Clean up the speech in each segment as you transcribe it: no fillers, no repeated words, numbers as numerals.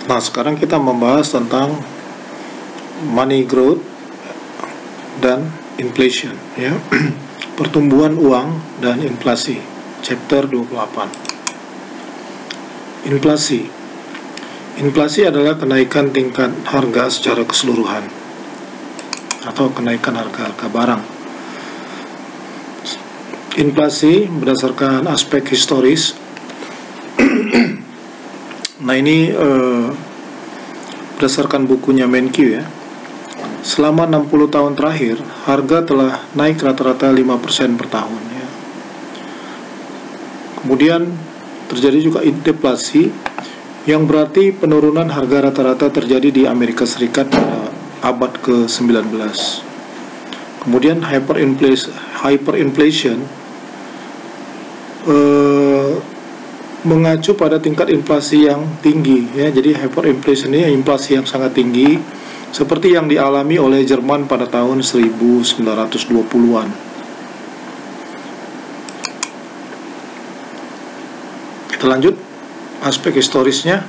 Nah, sekarang kita membahas tentang money growth dan inflation, ya. Pertumbuhan uang dan inflasi. Chapter 28. Inflasi. Inflasi adalah kenaikan tingkat harga secara keseluruhan atau kenaikan harga-harga barang. Inflasi berdasarkan aspek historis. Nah, ini berdasarkan bukunya Menkyu, ya. Selama 60 tahun terakhir, harga telah naik rata-rata 5% per tahun, ya. Kemudian terjadi juga deflasi, yang berarti penurunan harga rata-rata terjadi di Amerika Serikat pada abad ke-19. Kemudian hyperinflation mengacu pada tingkat inflasi yang tinggi, ya. Jadi hyperinflation ini inflasi yang sangat tinggi, seperti yang dialami oleh Jerman pada tahun 1920-an. Kita lanjut aspek historisnya.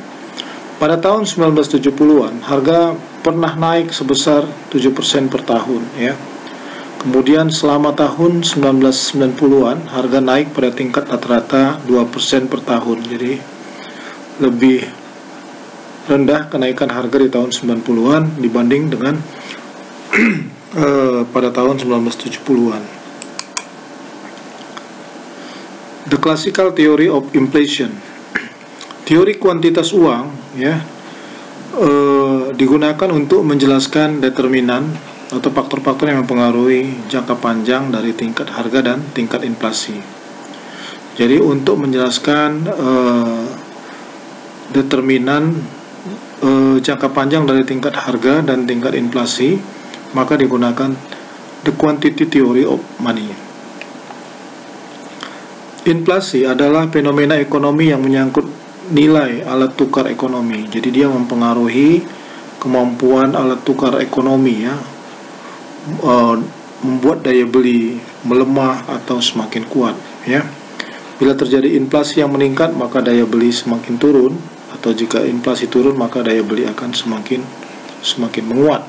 Pada tahun 1970-an, harga pernah naik sebesar 7% per tahun, ya. Kemudian selama tahun 1990-an, harga naik pada tingkat rata-rata 2% per tahun. Jadi lebih rendah kenaikan harga di tahun 90-an dibanding dengan pada tahun 1970-an. The classical theory of inflation. Teori kuantitas uang, ya, digunakan untuk menjelaskan determinan atau faktor-faktor yang mempengaruhi jangka panjang dari tingkat harga dan tingkat inflasi. Jadi untuk menjelaskan determinan jangka panjang dari tingkat harga dan tingkat inflasi, maka digunakan the quantity theory of money. Inflasi adalah fenomena ekonomi yang menyangkut nilai alat tukar ekonomi. Jadi dia mempengaruhi kemampuan alat tukar ekonomi, ya, membuat daya beli melemah atau semakin kuat, ya. Bila terjadi inflasi yang meningkat, maka daya beli semakin turun, atau jika inflasi turun, maka daya beli akan semakin menguat.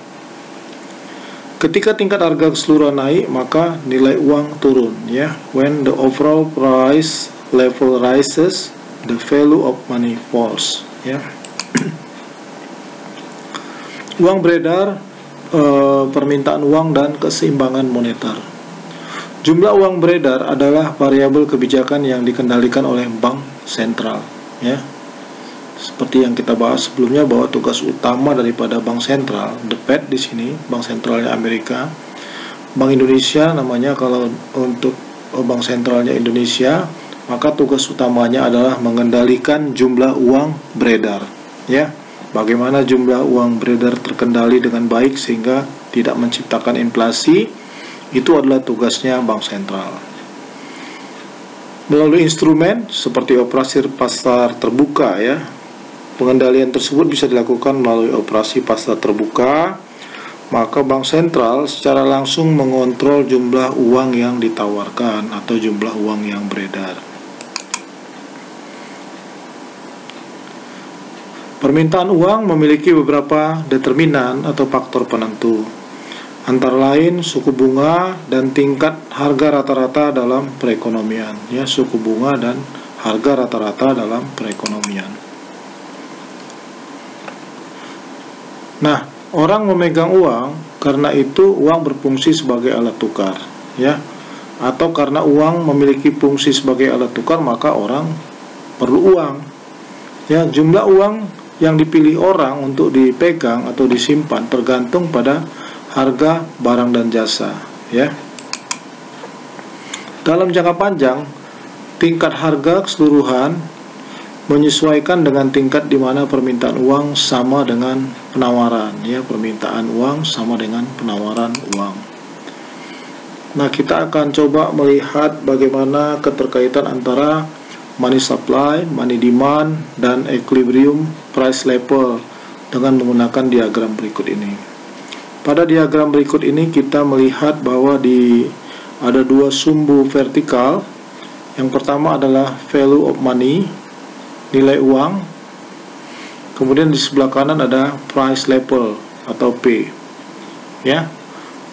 Ketika tingkat harga keseluruhan naik, maka nilai uang turun, ya. When the overall price level rises, the value of money falls, ya. Uang beredar, permintaan uang dan keseimbangan moneter. Jumlah uang beredar adalah variabel kebijakan yang dikendalikan oleh bank sentral, ya. Seperti yang kita bahas sebelumnya, bahwa tugas utama daripada bank sentral, the Fed di sini, bank sentralnya Amerika, Bank Indonesia namanya kalau untuk bank sentralnya Indonesia, maka tugas utamanya adalah mengendalikan jumlah uang beredar, ya. Bagaimana jumlah uang beredar terkendali dengan baik sehingga tidak menciptakan inflasi, itu adalah tugasnya bank sentral. Melalui instrumen seperti operasi pasar terbuka, ya. Pengendalian tersebut bisa dilakukan melalui operasi pasar terbuka, maka bank sentral secara langsung mengontrol jumlah uang yang ditawarkan atau jumlah uang yang beredar. Permintaan uang memiliki beberapa determinan atau faktor penentu, antara lain suku bunga dan tingkat harga rata-rata dalam perekonomian, ya, suku bunga dan harga rata-rata dalam perekonomian. Nah, orang memegang uang karena itu uang berfungsi sebagai alat tukar, ya, atau karena uang memiliki fungsi sebagai alat tukar maka orang perlu uang, ya. Jumlah uang yang dipilih orang untuk dipegang atau disimpan tergantung pada harga barang dan jasa, ya. Dalam jangka panjang, tingkat harga keseluruhan menyesuaikan dengan tingkat di mana permintaan uang sama dengan penawaran, ya. Permintaan uang sama dengan penawaran uang. Nah, kita akan coba melihat bagaimana keterkaitan antara money supply, money demand, dan equilibrium price level dengan menggunakan diagram berikut ini. Pada diagram berikut ini kita melihat bahwa ada dua sumbu vertikal. Yang pertama adalah value of money, nilai uang, Kemudian di sebelah kanan ada price level atau P. Ya.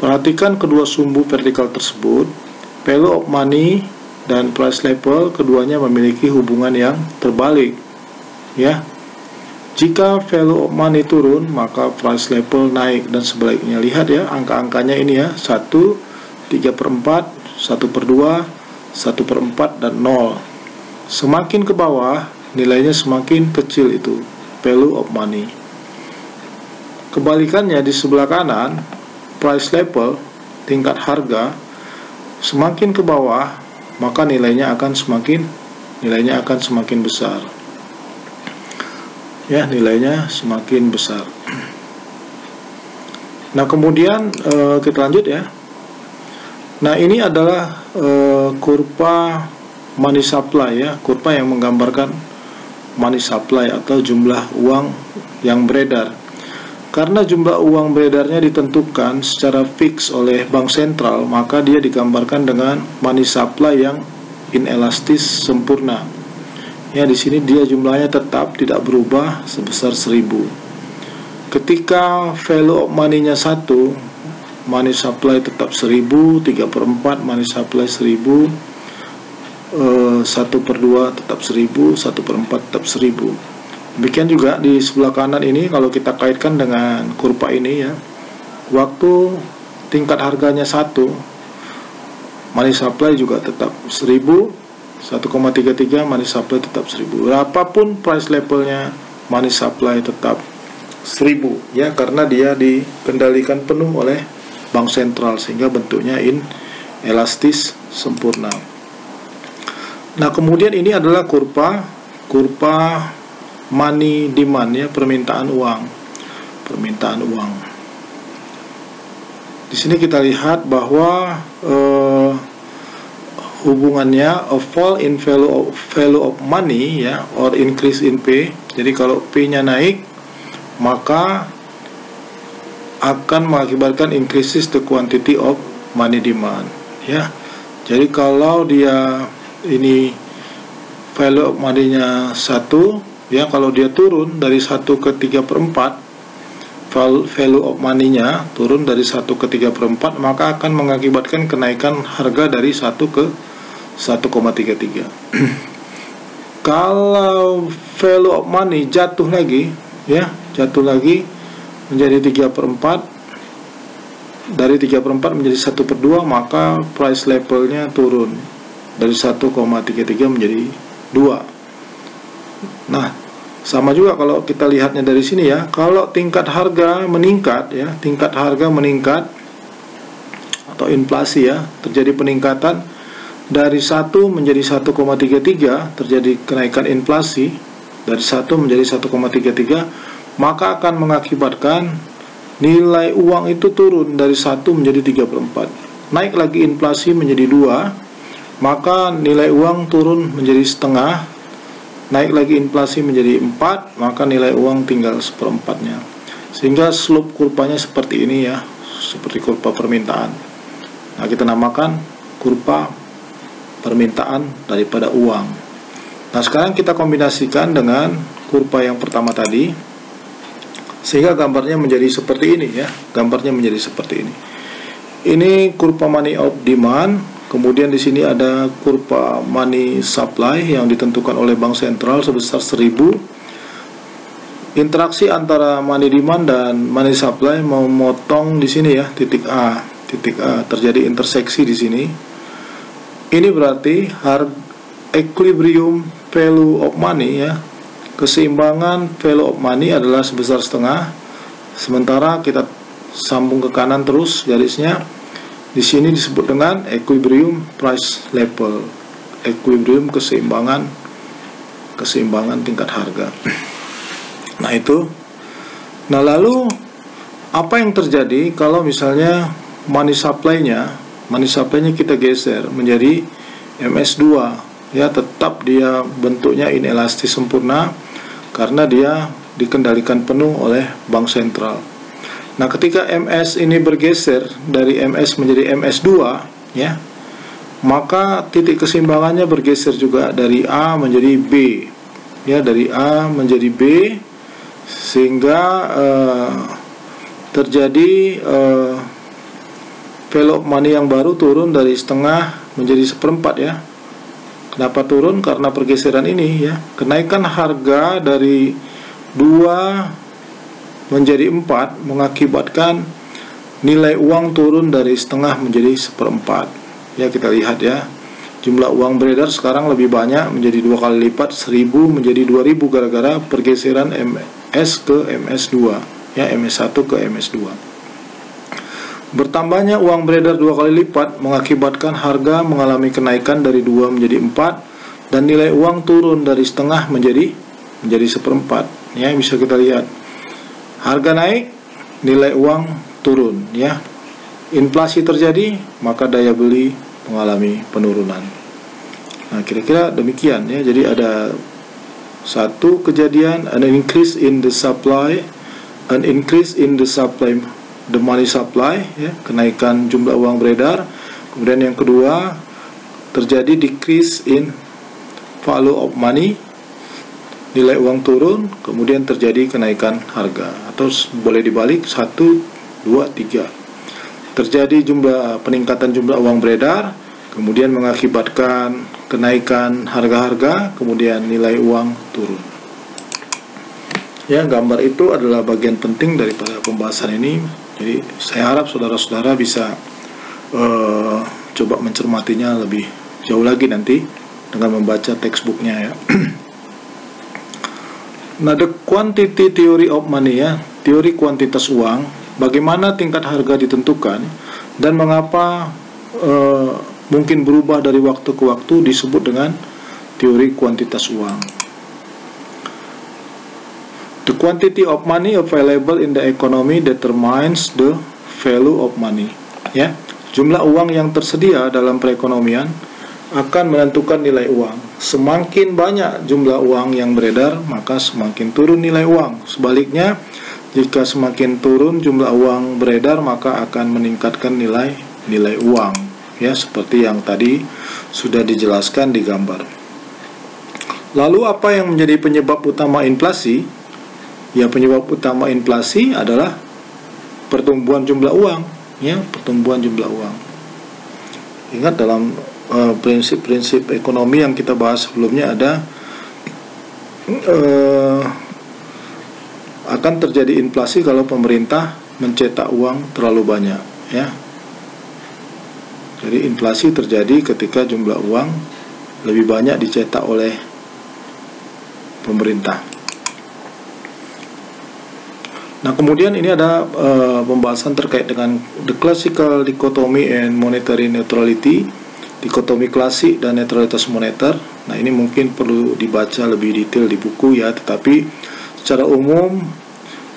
Perhatikan kedua sumbu vertikal tersebut, value of money dan price level, keduanya memiliki hubungan yang terbalik. Ya. Jika value of money turun, maka price level naik dan sebaliknya. Lihat ya, angka-angkanya ini ya, 1, 3/4, 1/2, 1/4 dan 0. Semakin ke bawah, nilainya semakin kecil itu value of money. Kebalikannya di sebelah kanan, price level, tingkat harga, semakin ke bawah, maka nilainya akan semakin besar. Ya, nilainya semakin besar. Nah, kemudian kita lanjut ya. Nah, ini adalah kurva money supply ya, kurva yang menggambarkan money supply atau jumlah uang yang beredar. Karena jumlah uang beredarnya ditentukan secara fix oleh bank sentral, maka dia digambarkan dengan money supply yang inelastis sempurna. Ya, di sini dia jumlahnya tetap tidak berubah sebesar 1000. Ketika value of money-nya 1, money supply tetap 1000, 3/4 money supply 1000, 1/2 tetap 1000, 1/4 tetap 1000. Demikian juga di sebelah kanan ini, kalau kita kaitkan dengan kurva ini ya, waktu tingkat harganya 1, money supply juga tetap 1000, 1,33 money supply tetap 1000. Berapapun price levelnya, money supply tetap 1000 ya, karena dia dikendalikan penuh oleh bank sentral sehingga bentuknya inelastis sempurna. Nah, kemudian ini adalah kurva money demand ya, permintaan uang. Di sini kita lihat bahwa hubungannya a fall in value of money ya, or increase in P. Jadi kalau P-nya naik, maka akan mengakibatkan increases the quantity of money demand ya. Jadi kalau dia ini value of money-nya 1 ya, kalau dia turun dari 1 ke 3/4, value of money-nya turun dari 1 ke 3/4, maka akan mengakibatkan kenaikan harga dari 1 ke 1,33. Kalau value of money jatuh lagi menjadi 3/4, dari 3/4 menjadi 1/2, maka price levelnya turun dari 1,33 menjadi 2. Nah, sama juga kalau kita lihatnya dari sini ya, kalau tingkat harga meningkat ya, atau inflasi ya, terjadi peningkatan dari 1 menjadi 1,33, terjadi kenaikan inflasi dari 1 menjadi 1,33, maka akan mengakibatkan nilai uang itu turun dari 1 menjadi 3/4. Naik lagi inflasi menjadi 2, maka nilai uang turun menjadi setengah. Naik lagi inflasi menjadi 4, maka nilai uang tinggal 1/4-nya. Sehingga slope kurvanya seperti ini ya, seperti kurva permintaan. Nah, kita namakan kurva permintaan daripada uang. Nah, sekarang kita kombinasikan dengan kurva yang pertama tadi, sehingga gambarnya menjadi seperti ini ya. Ini kurva money of demand. Kemudian di sini ada kurva money supply yang ditentukan oleh bank sentral sebesar 1000. Interaksi antara money demand dan money supply memotong di sini ya, titik A, terjadi interseksi di sini. Ini berarti equilibrium value of money ya. Keseimbangan value of money adalah sebesar setengah. Sementara kita sambung ke kanan terus garisnya. Di sini disebut dengan equilibrium price level, equilibrium keseimbangan tingkat harga. Nah, itu. Nah, lalu apa yang terjadi kalau misalnya money supply-nya kita geser menjadi MS2 ya, tetap dia bentuknya inelastis sempurna karena dia dikendalikan penuh oleh bank sentral. Nah, ketika MS ini bergeser dari MS menjadi MS2 ya, maka titik keseimbangannya bergeser juga dari A menjadi B ya, dari A menjadi B sehingga terjadi value of money yang baru turun dari setengah menjadi seperempat ya. Kenapa turun? Karena pergeseran ini ya. Kenaikan harga dari 2 menjadi 4 mengakibatkan nilai uang turun dari setengah menjadi seperempat. Ya, kita lihat ya. Jumlah uang beredar sekarang lebih banyak, menjadi 2 kali lipat, 1000 menjadi 2000 gara-gara pergeseran MS ke MS2 ya, MS1 ke MS2. Bertambahnya uang beredar 2 kali lipat mengakibatkan harga mengalami kenaikan dari 2 menjadi 4 dan nilai uang turun dari setengah menjadi seperempat. Ya, bisa kita lihat. Harga naik, nilai uang turun ya. Inflasi terjadi, maka daya beli mengalami penurunan. Nah, kira-kira demikian ya. Jadi ada satu kejadian, an increase in the supply, the money supply ya, kenaikan jumlah uang beredar. Kemudian yang kedua, terjadi decrease in value of money, nilai uang turun, kemudian terjadi kenaikan harga. Atau boleh dibalik, 1, 2, 3. Terjadi peningkatan jumlah uang beredar, kemudian mengakibatkan kenaikan harga-harga, kemudian nilai uang turun. Ya, gambar itu adalah bagian penting daripada pembahasan ini. Jadi saya harap saudara-saudara bisa coba mencermatinya lebih jauh lagi nanti dengan membaca textbooknya ya. Nah, the quantity theory of money ya, teori kuantitas uang. Bagaimana tingkat harga ditentukan dan mengapa mungkin berubah dari waktu ke waktu disebut dengan teori kuantitas uang. The quantity of money available in the economy determines the value of money. Ya, jumlah uang yang tersedia dalam perekonomian akan menentukan nilai uang. Semakin banyak jumlah uang yang beredar, maka semakin turun nilai uang. Sebaliknya, jika semakin turun jumlah uang beredar, maka akan meningkatkan nilai uang. Ya, seperti yang tadi sudah dijelaskan di gambar. Lalu apa yang menjadi penyebab utama inflasi? Ya, penyebab utama inflasi adalah pertumbuhan jumlah uang. Ya, pertumbuhan jumlah uang. Ingat dalam prinsip-prinsip ekonomi yang kita bahas sebelumnya ada akan terjadi inflasi kalau pemerintah mencetak uang terlalu banyak ya. Jadi inflasi terjadi ketika jumlah uang lebih banyak dicetak oleh pemerintah. Nah, kemudian ini ada pembahasan terkait dengan the classical dichotomy and monetary neutrality, dikotomi klasik dan netralitas moneter. Nah, ini mungkin perlu dibaca lebih detail di buku ya, tetapi secara umum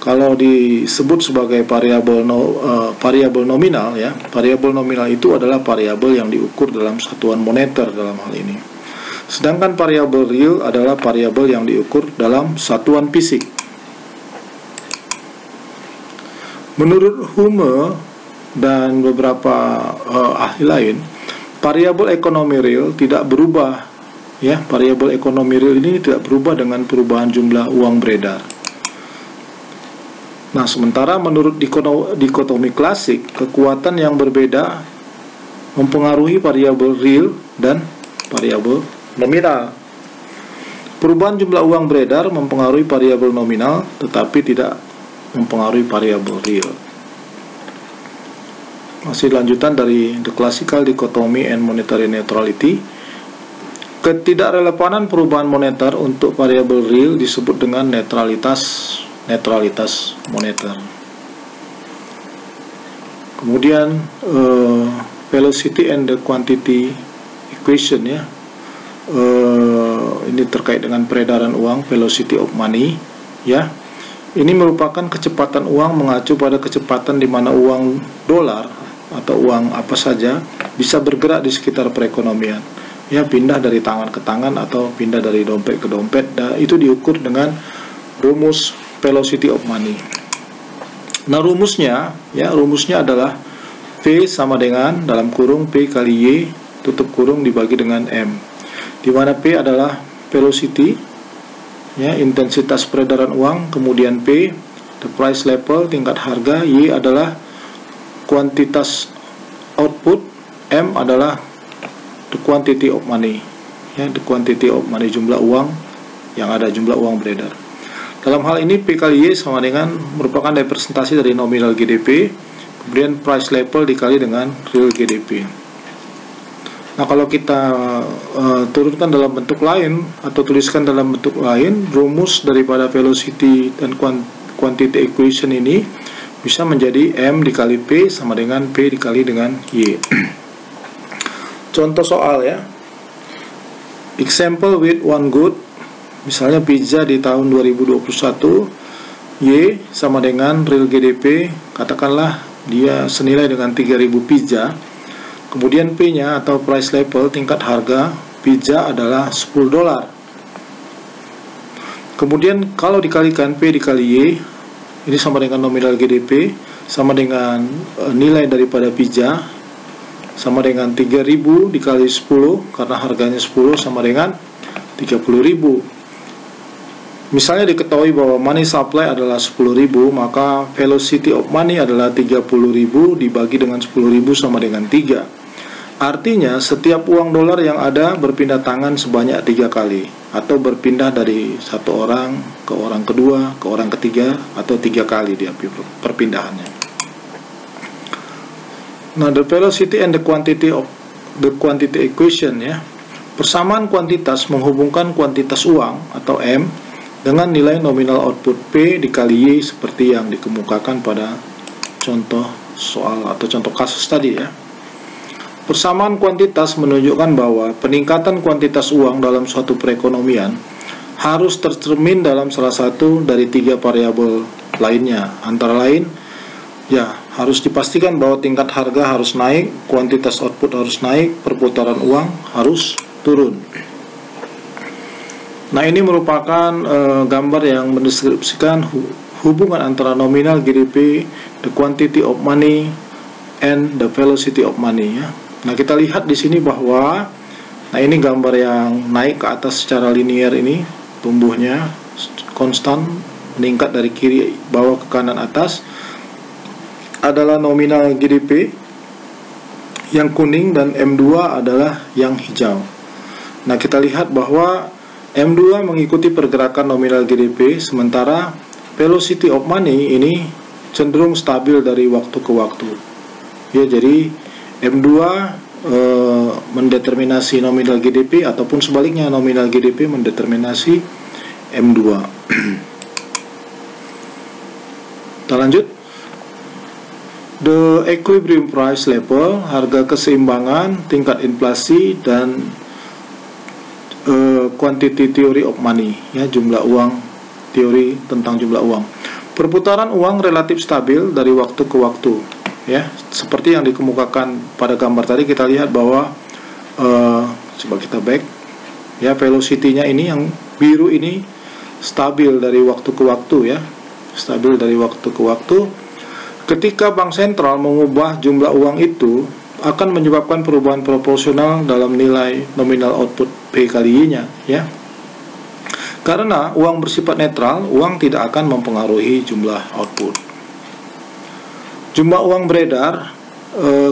kalau disebut sebagai variabel nominal ya, variabel nominal itu adalah variabel yang diukur dalam satuan moneter dalam hal ini. Sedangkan variabel real adalah variabel yang diukur dalam satuan fisik. Menurut Hume dan beberapa ahli lain, variabel ekonomi real tidak berubah ya. Variabel ekonomi real ini tidak berubah dengan perubahan jumlah uang beredar. Nah, sementara menurut dikotomi klasik, kekuatan yang berbeda mempengaruhi variabel real dan variabel nominal. Perubahan jumlah uang beredar mempengaruhi variabel nominal, tetapi tidak mempengaruhi variabel real. Masih lanjutan dari the classical dichotomy and monetary neutrality. Ketidakrelevanan perubahan moneter untuk variabel real disebut dengan netralitas moneter. Kemudian velocity and the quantity equation ya. Ini terkait dengan peredaran uang, velocity of money ya. Ini merupakan kecepatan uang mengacu pada kecepatan di mana uang dolar atau uang apa saja bisa bergerak di sekitar perekonomian. Ya, pindah dari tangan ke tangan atau pindah dari dompet ke dompet. Dan itu diukur dengan rumus velocity of money. Nah, rumusnya adalah V sama dengan dalam kurung P kali Y tutup kurung dibagi dengan M, di mana P adalah velocity ya, intensitas peredaran uang, kemudian P, the price level, tingkat harga, Y adalah kuantitas output, M adalah the quantity of money, ya, the quantity of money, jumlah uang yang ada, jumlah uang beredar. Dalam hal ini P kali Y sama dengan merupakan representasi dari nominal GDP, kemudian price level dikali dengan real GDP. Nah, kalau kita turunkan dalam bentuk lain atau tuliskan dalam bentuk lain, rumus daripada velocity dan quantity equation ini bisa menjadi M dikali P sama dengan P dikali dengan Y. Contoh soal, ya. Example with one good, misalnya pizza di tahun 2021, Y sama dengan real GDP, katakanlah dia senilai dengan 3.000 pizza. Kemudian P-nya atau price level, tingkat harga pizza adalah $10. Kemudian kalau dikalikan P dikali Y, ini sama dengan nominal GDP, sama dengan nilai daripada pizza, sama dengan 3.000 dikali 10, karena harganya 10 sama dengan 30.000. Misalnya diketahui bahwa money supply adalah 10.000, maka velocity of money adalah 30.000 dibagi dengan 10.000 sama dengan 3. Artinya setiap uang dolar yang ada berpindah tangan sebanyak 3 kali, atau berpindah dari satu orang ke orang kedua, ke orang ketiga, atau 3 kali dia perpindahannya. Nah, the velocity and the quantity of the quantity equation, ya. Persamaan kuantitas menghubungkan kuantitas uang atau M dengan nilai nominal output P dikali Y seperti yang dikemukakan pada contoh soal atau contoh kasus tadi, ya. Persamaan kuantitas menunjukkan bahwa peningkatan kuantitas uang dalam suatu perekonomian harus tercermin dalam salah satu dari 3 variabel lainnya. Antara lain, ya, harus dipastikan bahwa tingkat harga harus naik, kuantitas output harus naik, perputaran uang harus turun. Nah, ini merupakan gambar yang mendeskripsikan hubungan antara nominal GDP, the quantity of money, and the velocity of money, ya. Nah, kita lihat di sini bahwa, nah, ini gambar yang naik ke atas secara linear, ini tumbuhnya konstan, meningkat dari kiri bawah ke kanan atas, adalah nominal GDP yang kuning, dan M2 adalah yang hijau. Nah, kita lihat bahwa M2 mengikuti pergerakan nominal GDP, sementara velocity of money ini cenderung stabil dari waktu ke waktu. Ya, jadi M2 mendeterminasi nominal GDP, ataupun sebaliknya nominal GDP mendeterminasi M2. Kita lanjut. The equilibrium price level, harga keseimbangan, tingkat inflasi, dan quantity theory of money, ya, jumlah uang, teori tentang jumlah uang. Perputaran uang relatif stabil dari waktu ke waktu, ya, seperti yang dikemukakan pada gambar tadi. Kita lihat bahwa coba kita back, ya, velocity-nya ini yang biru ini stabil dari waktu ke waktu, ya, stabil dari waktu ke waktu. Ketika bank sentral mengubah jumlah uang itu, akan menyebabkan perubahan proporsional dalam nilai nominal output P kali Y-nya, ya. Karena uang bersifat netral, uang tidak akan mempengaruhi jumlah output. Jumlah uang beredar,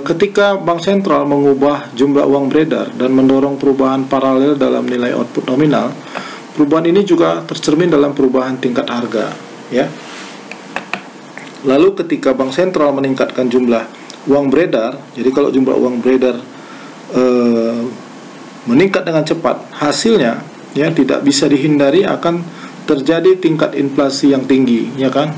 ketika bank sentral mengubah jumlah uang beredar dan mendorong perubahan paralel dalam nilai output nominal, perubahan ini juga tercermin dalam perubahan tingkat harga, ya. Lalu ketika bank sentral meningkatkan jumlah uang beredar, jadi kalau jumlah uang beredar meningkat dengan cepat, hasilnya, ya, tidak bisa dihindari akan terjadi tingkat inflasi yang tinggi, ya kan?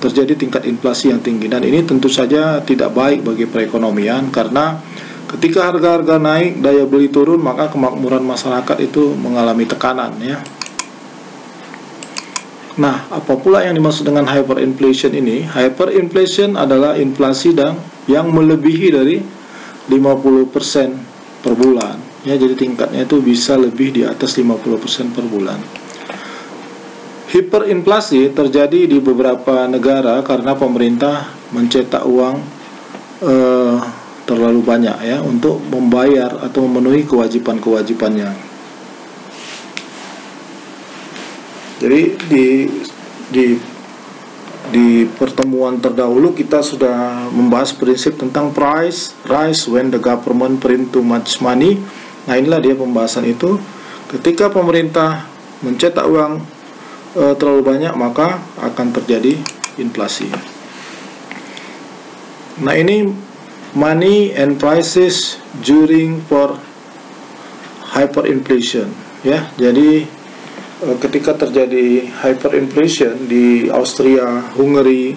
Terjadi tingkat inflasi yang tinggi, dan ini tentu saja tidak baik bagi perekonomian, karena ketika harga-harga naik, daya beli turun, maka kemakmuran masyarakat itu mengalami tekanan, ya. Nah, apa pula yang dimaksud dengan hyperinflation ini? Hyperinflation adalah inflasi yang melebihi dari 50% per bulan, ya, jadi tingkatnya itu bisa lebih di atas 50% per bulan. Hiperinflasi terjadi di beberapa negara karena pemerintah mencetak uang terlalu banyak, ya, untuk membayar atau memenuhi kewajiban-kewajibannya. Jadi di pertemuan terdahulu kita sudah membahas prinsip tentang price rise when the government print too much money. Nah, inilah dia pembahasan itu. Ketika pemerintah mencetak uang terlalu banyak, maka akan terjadi inflasi. Nah, ini money and prices during for hyperinflation, ya. Jadi ketika terjadi hyperinflation di Austria, Hungary,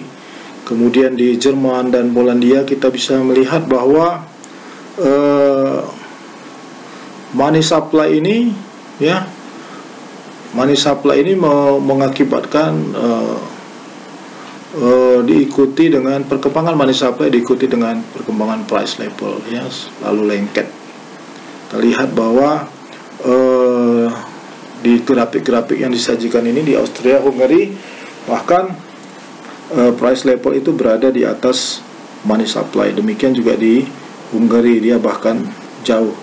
kemudian di Jerman dan Polandia, kita bisa melihat bahwa money supply ini, ya, money supply ini mengakibatkan diikuti dengan perkembangan money supply, diikuti dengan perkembangan price level, ya, lalu lengket. Kita lihat bahwa di grafik-grafik yang disajikan ini di Austria, Hungary, bahkan price level itu berada di atas money supply. Demikian juga di Hungary, dia bahkan jauh,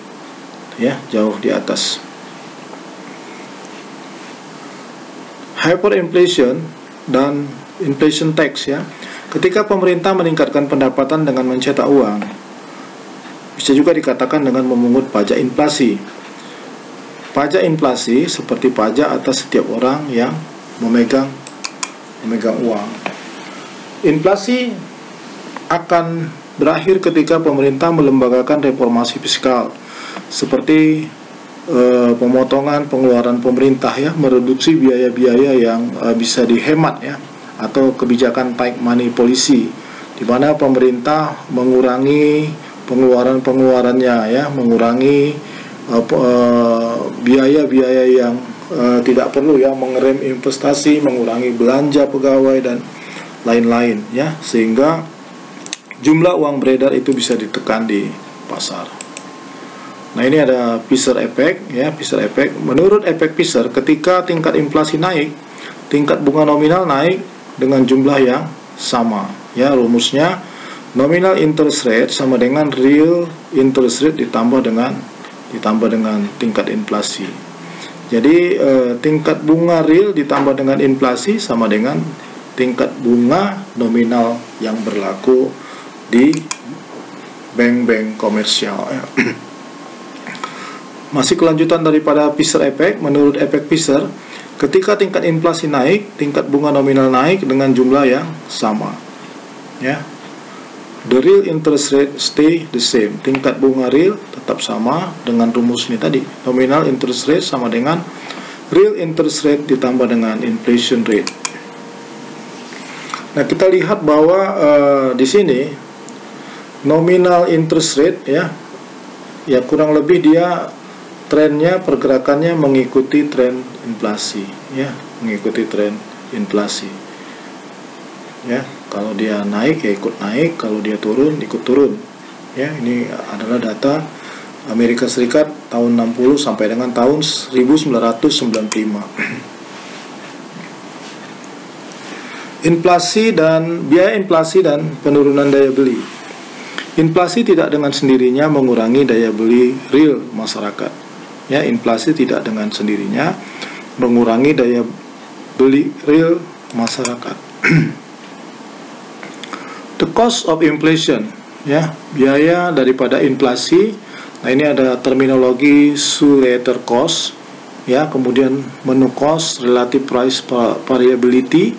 ya, jauh di atas. Hyperinflation dan inflation tax, ya. Ketika pemerintah meningkatkan pendapatan dengan mencetak uang, bisa juga dikatakan dengan memungut pajak inflasi. Pajak inflasi seperti pajak atas setiap orang yang memegang uang. Inflasi akan berakhir ketika pemerintah melembagakan reformasi fiskal, seperti pemotongan pengeluaran pemerintah, ya, mereduksi biaya-biaya yang bisa dihemat, ya, atau kebijakan tight money policy, di mana pemerintah mengurangi pengeluarannya, ya, mengurangi biaya-biaya yang tidak perlu, ya, mengerem investasi, mengurangi belanja pegawai dan lain-lain, ya, sehingga jumlah uang beredar itu bisa ditekan di pasar. Nah, ini ada Fisher effect, ya, Fisher effect. Menurut efek Fisher, ketika tingkat inflasi naik, tingkat bunga nominal naik dengan jumlah yang sama, ya. Rumusnya nominal interest rate sama dengan real interest rate ditambah dengan tingkat inflasi. Jadi tingkat bunga real ditambah dengan inflasi sama dengan tingkat bunga nominal yang berlaku di bank-bank komersial, ya. Masih kelanjutan daripada Fisher effect. Menurut efek Fisher, ketika tingkat inflasi naik, tingkat bunga nominal naik dengan jumlah yang sama, ya. The real interest rate stay the same. Tingkat bunga real tetap sama dengan rumus ini tadi. Nominal interest rate sama dengan real interest rate ditambah dengan inflation rate. Nah, kita lihat bahwa di sini nominal interest rate, ya kurang lebih dia trennya, pergerakannya mengikuti tren inflasi, ya, mengikuti tren inflasi. Ya, kalau dia naik ya ikut naik, kalau dia turun ikut turun. Ya, ini adalah data Amerika Serikat tahun 60 sampai dengan tahun 1995. Inflasi dan biaya inflasi dan penurunan daya beli. Inflasi tidak dengan sendirinya mengurangi daya beli real masyarakat. Ya, inflasi tidak dengan sendirinya mengurangi daya beli real masyarakat. The cost of inflation, ya, biaya daripada inflasi. Nah, ini ada terminologi Shulater cost, ya, kemudian menu cost, relative price variability,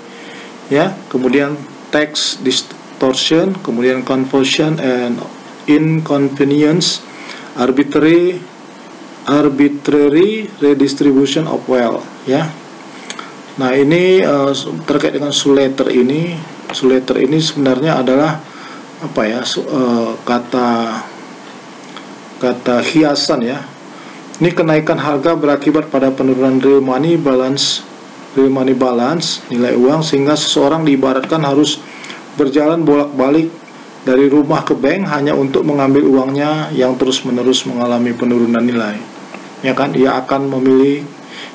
ya, kemudian tax distortion, kemudian conversion and inconvenience, arbitrary redistribution of wealth, ya. Nah, ini terkait dengan Shulater ini. Shulater ini sebenarnya adalah apa, ya, kata hiasan, ya. Ini kenaikan harga berakibat pada penurunan real money balance, nilai uang, sehingga seseorang diibaratkan harus berjalan bolak-balik dari rumah ke bank hanya untuk mengambil uangnya yang terus-menerus mengalami penurunan nilai. Ya kan, ia akan memilih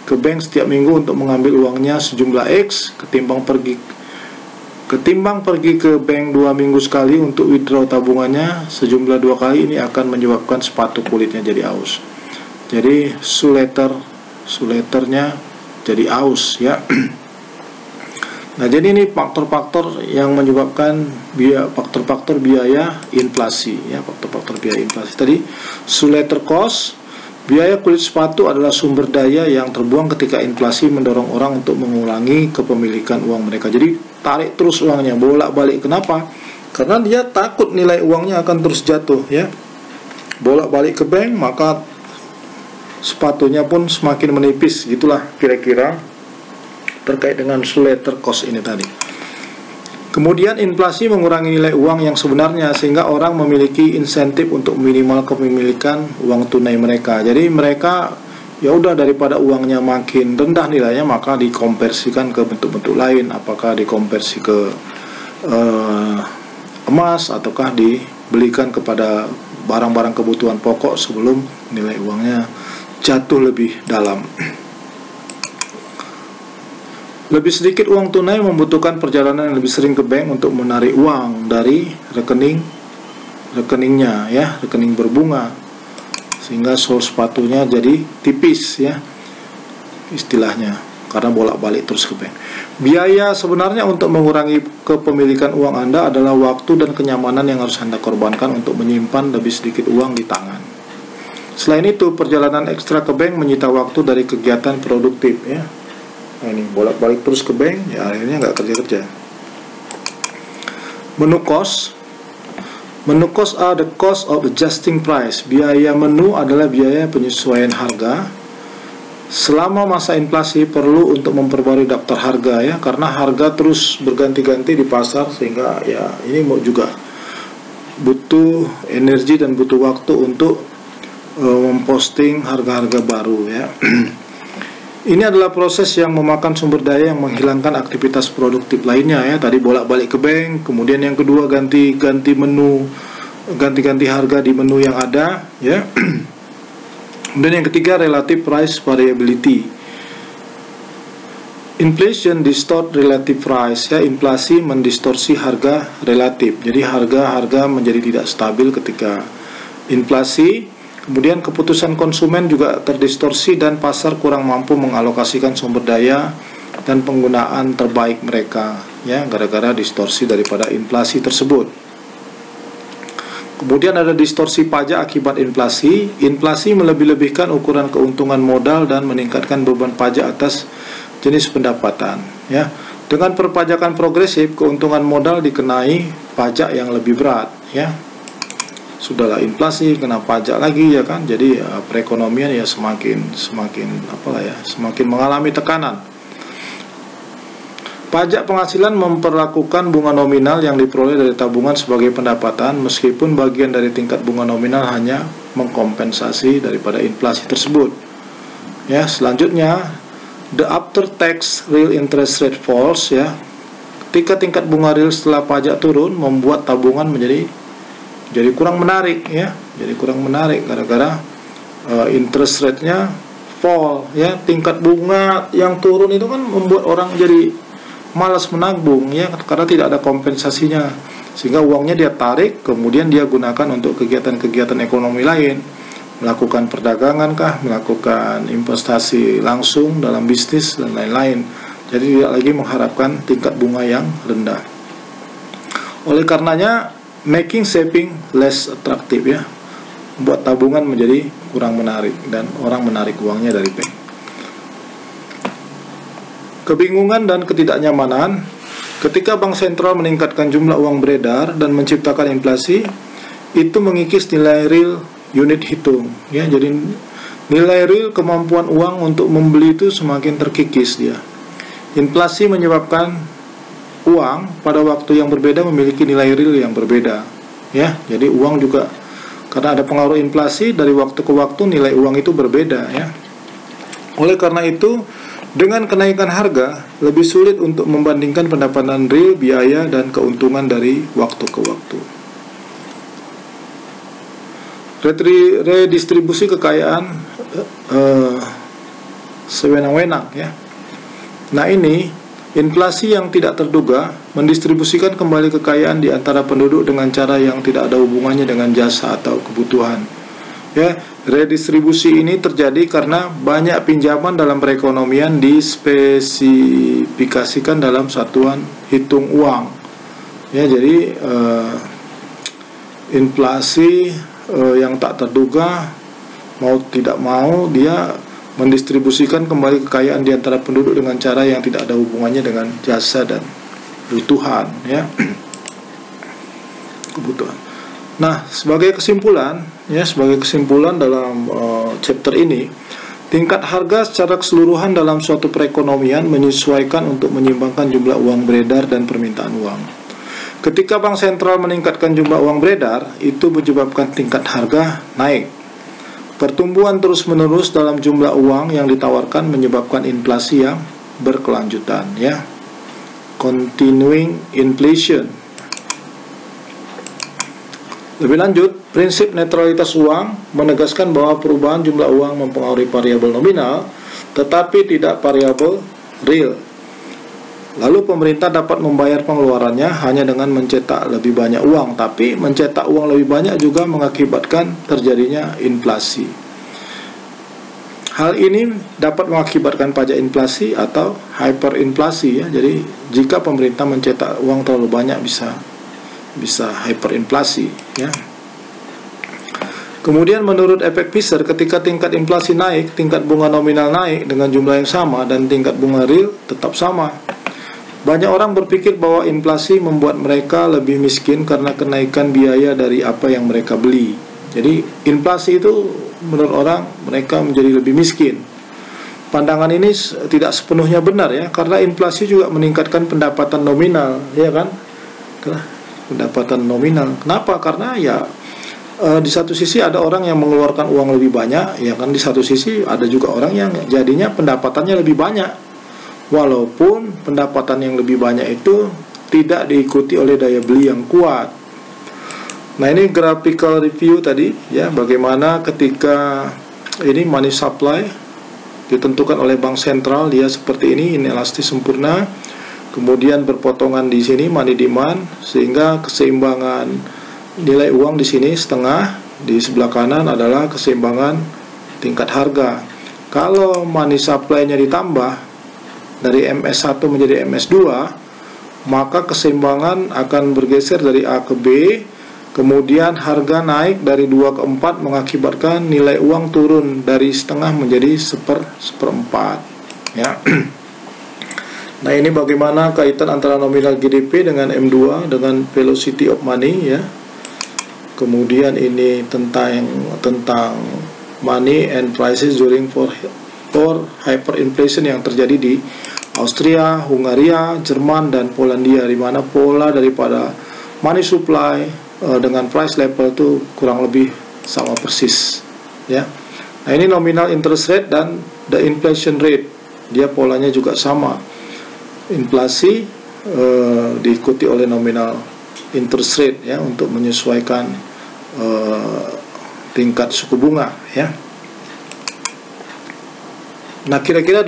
ke bank setiap minggu untuk mengambil uangnya sejumlah X ketimbang pergi ke bank 2 minggu sekali untuk withdraw tabungannya sejumlah 2 kali. Ini akan menyebabkan sepatu kulitnya jadi aus. Jadi Shulaternya jadi aus ya. Nah, jadi ini faktor-faktor yang menyebabkan faktor-faktor biaya inflasi ya, faktor-faktor biaya inflasi. Tadi Shulater cost, biaya kulit sepatu adalah sumber daya yang terbuang ketika inflasi mendorong orang untuk mengurangi kepemilikan uang mereka. Jadi tarik terus uangnya, bolak-balik. Kenapa? Karena dia takut nilai uangnya akan terus jatuh ya. Bolak-balik ke bank, maka sepatunya pun semakin menipis. Gitulah kira-kira terkait dengan Shulater cost ini tadi. Kemudian inflasi mengurangi nilai uang yang sebenarnya, sehingga orang memiliki insentif untuk minimal kepemilikan uang tunai mereka. Jadi mereka ya udah, daripada uangnya makin rendah nilainya, maka dikonversikan ke bentuk-bentuk lain. Apakah dikonversi ke emas, ataukah dibelikan kepada barang-barang kebutuhan pokok sebelum nilai uangnya jatuh lebih dalam. Lebih sedikit uang tunai membutuhkan perjalanan yang lebih sering ke bank untuk menarik uang dari rekeningnya ya, rekening berbunga, sehingga sol sepatunya jadi tipis ya istilahnya, karena bolak-balik terus ke bank. Biaya sebenarnya untuk mengurangi kepemilikan uang Anda adalah waktu dan kenyamanan yang harus Anda korbankan untuk menyimpan lebih sedikit uang di tangan. Selain itu, perjalanan ekstra ke bank menyita waktu dari kegiatan produktif ya. Nah, ini bolak-balik terus ke bank, ya akhirnya nggak kerja-kerja. Menu cost are the cost of adjusting price. Biaya menu adalah biaya penyesuaian harga. Selama masa inflasi perlu untuk memperbarui daftar harga ya, karena harga terus berganti-ganti di pasar, sehingga ya ini mau juga butuh energi dan butuh waktu untuk memposting harga-harga baru ya. Ini adalah proses yang memakan sumber daya yang menghilangkan aktivitas produktif lainnya ya. Tadi bolak-balik ke bank, kemudian yang kedua ganti-ganti menu, ganti-ganti harga di menu yang ada ya. Kemudian yang ketiga relative price variability. Inflation distort relative price ya, inflasi mendistorsi harga relatif. Jadi harga-harga menjadi tidak stabil ketika inflasi. Kemudian keputusan konsumen juga terdistorsi dan pasar kurang mampu mengalokasikan sumber daya dan penggunaan terbaik mereka ya, gara-gara distorsi daripada inflasi tersebut. Kemudian ada distorsi pajak akibat inflasi. Inflasi melebih-lebihkan ukuran keuntungan modal dan meningkatkan beban pajak atas jenis pendapatan ya. Dengan perpajakan progresif, keuntungan modal dikenai pajak yang lebih berat ya. Sudahlah inflasi kena pajak lagi ya kan, jadi perekonomian ya semakin mengalami tekanan. Pajak penghasilan memperlakukan bunga nominal yang diperoleh dari tabungan sebagai pendapatan, meskipun bagian dari tingkat bunga nominal hanya mengkompensasi daripada inflasi tersebut ya. Selanjutnya, the after tax real interest rate falls ya. Ketika tingkat bunga real setelah pajak turun, membuat tabungan menjadi kurang menarik ya, jadi kurang menarik gara-gara interest rate-nya fall ya. Tingkat bunga yang turun itu kan membuat orang jadi malas menabung ya, karena tidak ada kompensasinya, sehingga uangnya dia tarik, kemudian dia gunakan untuk kegiatan-kegiatan ekonomi lain, melakukan perdagangan kah, melakukan investasi langsung dalam bisnis dan lain-lain. Jadi tidak lagi mengharapkan tingkat bunga yang rendah. Oleh karenanya, making saving less attractive ya, membuat tabungan menjadi kurang menarik dan orang menarik uangnya dari bank. Kebingungan dan ketidaknyamanan. Ketika bank sentral meningkatkan jumlah uang beredar dan menciptakan inflasi, itu mengikis nilai real unit hitung ya. Jadi nilai real kemampuan uang untuk membeli itu semakin terkikis dia. Inflasi menyebabkan uang pada waktu yang berbeda memiliki nilai real yang berbeda ya. Jadi uang juga karena ada pengaruh inflasi, dari waktu ke waktu nilai uang itu berbeda ya. Oleh karena itu, dengan kenaikan harga lebih sulit untuk membandingkan pendapatan real, biaya dan keuntungan dari waktu ke waktu. Redistribusi kekayaan sewenang-wenang ya. Nah, ini inflasi yang tidak terduga mendistribusikan kembali kekayaan di antara penduduk dengan cara yang tidak ada hubungannya dengan jasa atau kebutuhan. Ya, redistribusi ini terjadi karena banyak pinjaman dalam perekonomian dispesifikasikan dalam satuan hitung uang. Ya, jadi inflasi yang tak terduga, mau tidak mau dia mendistribusikan kembali kekayaan di antara penduduk dengan cara yang tidak ada hubungannya dengan jasa dan kebutuhan, ya. Kebutuhan. Nah, sebagai kesimpulan dalam chapter ini, tingkat harga secara keseluruhan dalam suatu perekonomian menyesuaikan untuk menyeimbangkan jumlah uang beredar dan permintaan uang. Ketika bank sentral meningkatkan jumlah uang beredar, itu menyebabkan tingkat harga naik. Pertumbuhan terus-menerus dalam jumlah uang yang ditawarkan menyebabkan inflasi yang berkelanjutan, ya. Continuing inflation. Lebih lanjut, prinsip netralitas uang menegaskan bahwa perubahan jumlah uang mempengaruhi variabel nominal, tetapi tidak variabel real. Lalu pemerintah dapat membayar pengeluarannya hanya dengan mencetak lebih banyak uang, tapi mencetak uang lebih banyak juga mengakibatkan terjadinya inflasi. Hal ini dapat mengakibatkan pajak inflasi atau hyperinflasi, ya. Jadi jika pemerintah mencetak uang terlalu banyak bisa hyperinflasi, ya. Kemudian menurut efek Fisher, ketika tingkat inflasi naik, tingkat bunga nominal naik dengan jumlah yang sama dan tingkat bunga real tetap sama. Banyak orang berpikir bahwa inflasi membuat mereka lebih miskin karena kenaikan biaya dari apa yang mereka beli. Jadi inflasi itu menurut orang mereka menjadi lebih miskin. Pandangan ini tidak sepenuhnya benar, ya, karena inflasi juga meningkatkan pendapatan nominal, ya kan? Pendapatan nominal. Kenapa? Karena ya di satu sisi ada orang yang mengeluarkan uang lebih banyak, ya kan? Di satu sisi ada juga orang yang jadinya pendapatannya lebih banyak. Walaupun pendapatan yang lebih banyak itu tidak diikuti oleh daya beli yang kuat. Nah, ini graphical review tadi, ya, bagaimana ketika ini money supply ditentukan oleh bank sentral, dia seperti ini inelastis sempurna. Kemudian berpotongan di sini money demand, sehingga keseimbangan nilai uang di sini setengah, di sebelah kanan adalah keseimbangan tingkat harga. Kalau money supply-nya ditambah dari MS1 menjadi MS2, maka keseimbangan akan bergeser dari A ke B, kemudian harga naik dari 2 ke 4 mengakibatkan nilai uang turun dari setengah menjadi seperempat, ya. Nah, ini bagaimana kaitan antara nominal GDP dengan M2 dengan velocity of money, ya. Kemudian ini tentang money and prices during for hyperinflation yang terjadi di Austria, Hungaria, Jerman, dan Polandia, di mana pola daripada money supply dengan price level itu kurang lebih sama persis, ya. Nah, ini nominal interest rate dan the inflation rate, dia polanya juga sama. Inflasi diikuti oleh nominal interest rate, ya, untuk menyesuaikan tingkat suku bunga, ya. Nah, kira-kira